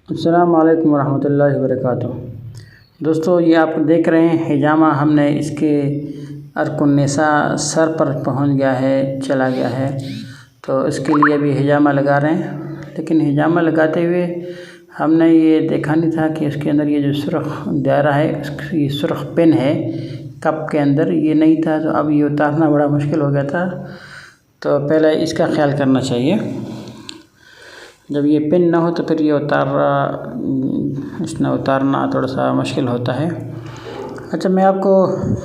السلام علیکم ورحمۃ اللہ وبرکاتہ۔ دوستو، یہ آپ دیکھ رہے ہیں حجامہ ہم نے اس کے ارک النساء سر پر پہنچ گیا ہے، چلا گیا ہے، تو اس کے لیے ابھی حجامہ لگا رہے ہیں۔ لیکن حجامہ لگاتے ہوئے ہم نے یہ دیکھا نہیں تھا کہ اس کے اندر یہ جو سرخ دائرہ ہے، یہ سرخ پن ہے کپ کے اندر، یہ نہیں تھا، تو اب یہ اتارنا بڑا مشکل ہو گیا تھا۔ تو پہلے اس کا خیال کرنا چاہیے، جب یہ پن نہ ہو تو پھر یہ اتارنا تھوڑا سا مشکل ہوتا ہے۔ اچھا، میں آپ کو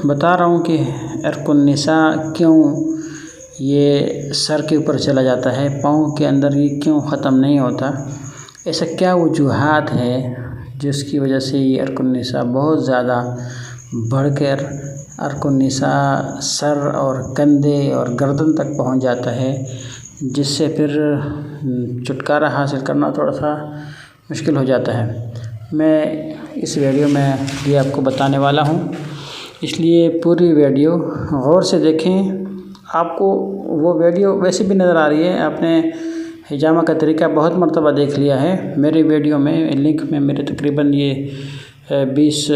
بتا رہا ہوں کہ ارک النساء کیوں یہ سر کے اوپر چلا جاتا ہے، پاؤں کے اندر یہ کیوں ختم نہیں ہوتا، ایسا کیا وجوہات ہے جس کی وجہ سے یہ ارک النساء بہت زیادہ بڑھ کر ارک النساء سر اور کندھے اور گردن تک پہنچ جاتا ہے، جس سے پھر چھٹکارا حاصل کرنا تھوڑا سا مشکل ہو جاتا ہے۔ میں اس ویڈیو میں یہ آپ کو بتانے والا ہوں، اس لیے پوری ویڈیو غور سے دیکھیں۔ آپ کو وہ ویڈیو ویسے بھی نظر آ رہی ہے، آپ نے حجامہ کا طریقہ بہت مرتبہ دیکھ لیا ہے میری ویڈیو میں، لنک میں میرے تقریباً یہ 20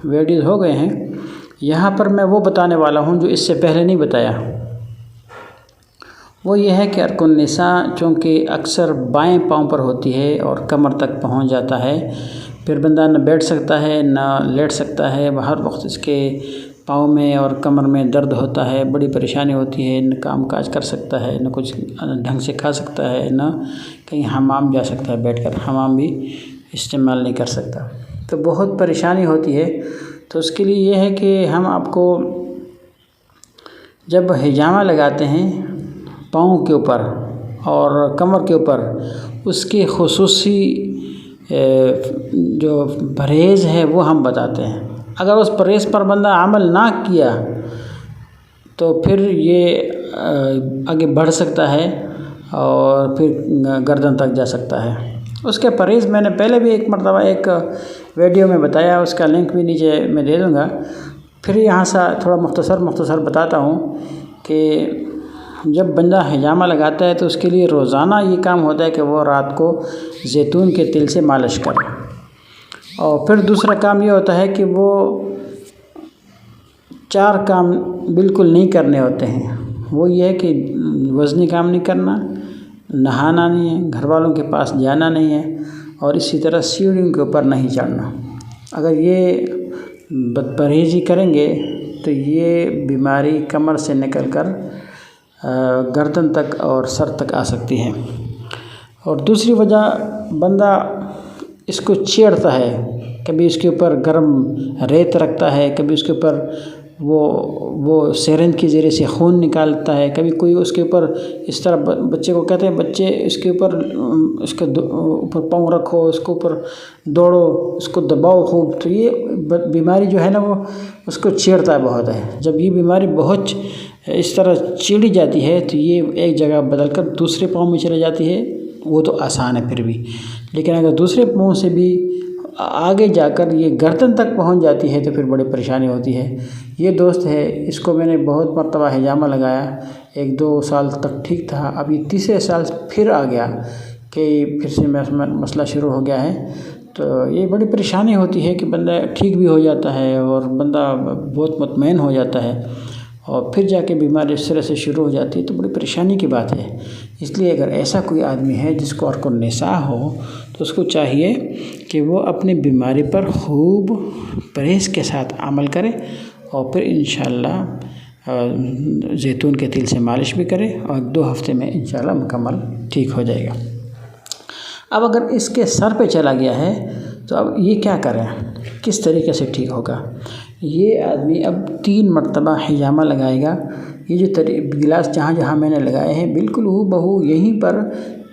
ویڈیوز ہو گئے ہیں۔ یہاں پر میں وہ بتانے والا ہوں جو اس سے پہلے نہیں بتایا۔ وہ یہ ہے کہ ارک النساء چونکہ اکثر بائیں پاؤں پر ہوتی ہے اور کمر تک پہنچ جاتا ہے، پھر بندہ نہ بیٹھ سکتا ہے نہ لیٹ سکتا ہے، ہر وقت اس کے پاؤں میں اور کمر میں درد ہوتا ہے، بڑی پریشانی ہوتی ہے، نہ کام کاج کر سکتا ہے، نہ کچھ ڈھنگ سے کھا سکتا ہے، نہ کہیں حمام جا سکتا ہے، بیٹھ کر حمام بھی استعمال نہیں کر سکتا، تو بہت پریشانی ہوتی ہے۔ تو اس کے لیے یہ ہے کہ ہم آپ کو جب حجامہ لگاتے ہیں پاؤں کے اوپر اور کمر کے اوپر، اس کی خصوصی جو پرہیز ہے وہ ہم بتاتے ہیں۔ اگر اس پرہیز پر بندہ عمل نہ کیا تو پھر یہ آگے بڑھ سکتا ہے اور پھر گردن تک جا سکتا ہے۔ اس کے پرہیز میں نے پہلے بھی ایک مرتبہ ایک ویڈیو میں بتایا، اس کا لنک بھی نیچے میں دے دوں گا۔ پھر یہاں سے تھوڑا مختصر بتاتا ہوں کہ جب بندہ حجامہ لگاتا ہے تو اس کے لیے روزانہ یہ کام ہوتا ہے کہ وہ رات کو زیتون کے تیل سے مالش کرے، اور پھر دوسرا کام یہ ہوتا ہے کہ وہ 4 کام بالکل نہیں کرنے ہوتے ہیں۔ وہ یہ ہے کہ وزنی کام نہیں کرنا، نہانا نہیں ہے، گھر والوں کے پاس جانا نہیں ہے، اور اسی طرح سیڑھیوں کے اوپر نہیں چڑھنا۔ اگر یہ بد پرہیزی کریں گے تو یہ بیماری کمر سے نکل کر گردن تک اور سر تک آ سکتی ہے۔ اور دوسری وجہ، بندہ اس کو چھیڑتا ہے، کبھی اس کے اوپر گرم ریت رکھتا ہے، کبھی اس کے اوپر وہ سرنج کے ذریعے سے خون نکالتا ہے، کبھی کوئی اس کے اوپر اس طرح بچے کو کہتے ہیں بچے اس کے اوپر اس کے اوپر پاؤں رکھو، اس کے اوپر دوڑو، اس کو دباؤ خوب، تو یہ بیماری جو ہے نا وہ اس کو چھیڑتا ہے بہت ہے۔ جب یہ بیماری بہت اس طرح چھیڑی جاتی ہے تو یہ ایک جگہ بدل کر دوسرے پاؤں میں چلے جاتی ہے، وہ تو آسان ہے پھر بھی، لیکن اگر دوسرے پاؤں سے بھی آگے جا کر یہ گردن تک پہنچ جاتی ہے تو پھر بڑی پریشانی ہوتی ہے۔ یہ دوست ہے، اس کو میں نے بہت مرتبہ حجامہ لگایا، 1-2 سال تک ٹھیک تھا، اب یہ تیسرے سال پھر آ گیا کہ پھر سے مسئلہ شروع ہو گیا ہے۔ تو یہ بڑی پریشانی ہوتی ہے کہ بندہ ٹھیک بھی ہو جاتا ہے اور بندہ بہت مطمئن ہو جاتا ہے، اور پھر جا کے بیماری اس طرح سے شروع ہو جاتی ہے تو بڑی پریشانی کی بات ہے۔ اس لیے اگر ایسا کوئی آدمی ہے جس کو ارک النساء ہو تو اس کو چاہیے کہ وہ اپنی بیماری پر خوب پرہیز کے ساتھ عمل کرے، اور پھر انشاءاللہ زیتون کے تیل سے مالش بھی کرے، اور 2 ہفتے میں انشاءاللہ مکمل ٹھیک ہو جائے گا۔ اب اگر اس کے سر پہ چلا گیا ہے تو اب یہ کیا کریں، کس طریقے سے ٹھیک ہوگا؟ یہ آدمی اب 3 مرتبہ حجامہ لگائے گا۔ یہ جو گلاس جہاں میں نے لگائے ہیں بالکل ہو بہو یہیں پر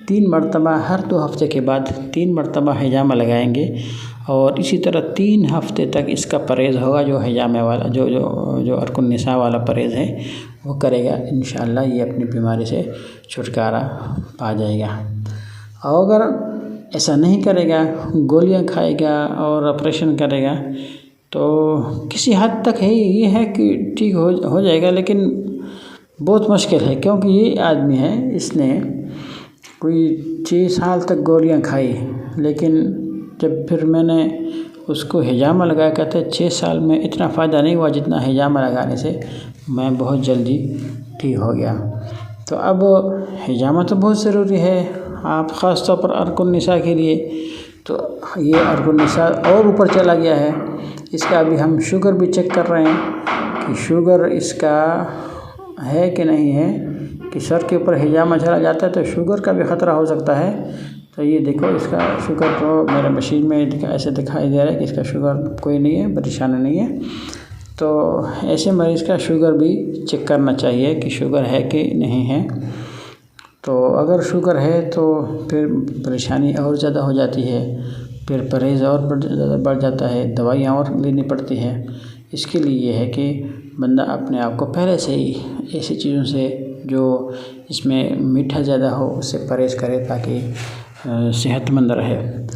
3 مرتبہ ہر 2 ہفتے کے بعد 3 مرتبہ حجامہ لگائیں گے، اور اسی طرح 3 ہفتے تک اس کا پرہیز ہوگا، جو حجامہ والا جو ارک النساء والا پرہیز ہے وہ کرے گا، انشاءاللہ یہ اپنی بیماری سے چھٹکارا پا جائے گا۔ اور اگر ایسا نہیں کرے گا، گولیاں کھائے گا اور آپریشن کرے گا، تو کسی حد تک یہ ہے کہ ٹھیک ہو جائے گا، لیکن بہت مشکل ہے، کیونکہ یہ آدمی ہے اس نے کوئی 6 سال تک گولیاں کھائی، لیکن جب پھر میں نے اس کو حجامہ لگایا، کہتے 6 سال میں اتنا فائدہ نہیں ہوا جتنا حجامہ لگانے سے میں بہت جلدی ٹھیک ہو گیا۔ تو اب حجامہ تو بہت ضروری ہے، آپ خاص طور پر عرق النساء کے لیے۔ تو یہ عرق النساء اور اوپر چلا گیا ہے، اس کا ابھی ہم شوگر بھی چیک کر رہے ہیں کہ شوگر اس کا ہے کہ نہیں ہے، کہ سر کے اوپر حجامہ چلا جاتا ہے تو شوگر کا بھی خطرہ ہو سکتا ہے۔ تو یہ دیکھو اس کا شوگر تو میرے مشین میں ایسے دکھائی دے رہا ہے کہ اس کا شوگر کوئی نہیں ہے، پریشانی نہیں ہے۔ تو ایسے مریض کا شوگر بھی چیک کرنا چاہیے کہ شوگر ہے کہ نہیں ہے۔ تو اگر شوگر ہے تو پھر پریشانی اور زیادہ ہو جاتی ہے، پھر پرہیز اور بڑھ جاتا ہے، دوائیاں اور لینی پڑتی ہے۔ اس کے لیے یہ ہے کہ بندہ اپنے آپ کو پہلے سے ہی ایسی چیزوں سے جو اس میں میٹھا زیادہ ہو اس سے پرہیز کرے تاکہ صحت مند رہے۔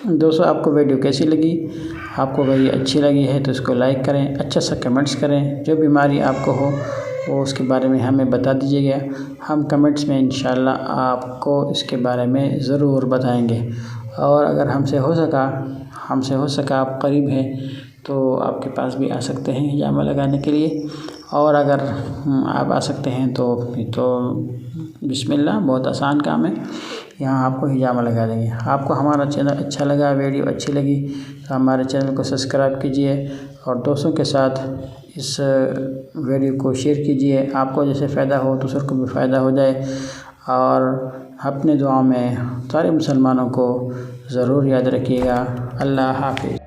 دوستو، آپ کو ویڈیو کیسی لگی؟ آپ کو اگر یہ اچھی لگی ہے تو اس کو لائک کریں، اچھا سا کمنٹس کریں، جو بیماری آپ کو ہو وہ اس کے بارے میں ہمیں بتا دیجیے گا، ہم کمنٹس میں انشاءاللہ آپ کو اس کے بارے میں ضرور بتائیں گے۔ اور اگر ہم سے ہو سکا آپ قریب ہیں تو آپ کے پاس بھی آ سکتے ہیں حجامہ لگانے کے لیے، اور اگر آپ آ سکتے ہیں تو بسم اللہ، بہت آسان کام ہے، یہاں آپ کو حجامہ لگا دیں گے۔ آپ کو ہمارا چینل اچھا لگا، ویڈیو اچھی لگی تو ہمارے چینل کو سبسکرائب کیجیے اور دوستوں کے ساتھ اس ویڈیو کو شیئر کیجیے، آپ کو جیسے فائدہ ہو دوسروں کو بھی فائدہ ہو جائے، اور اپنے دعاؤں میں سارے مسلمانوں کو ضرور یاد رکھیے گا۔ اللہ حافظ۔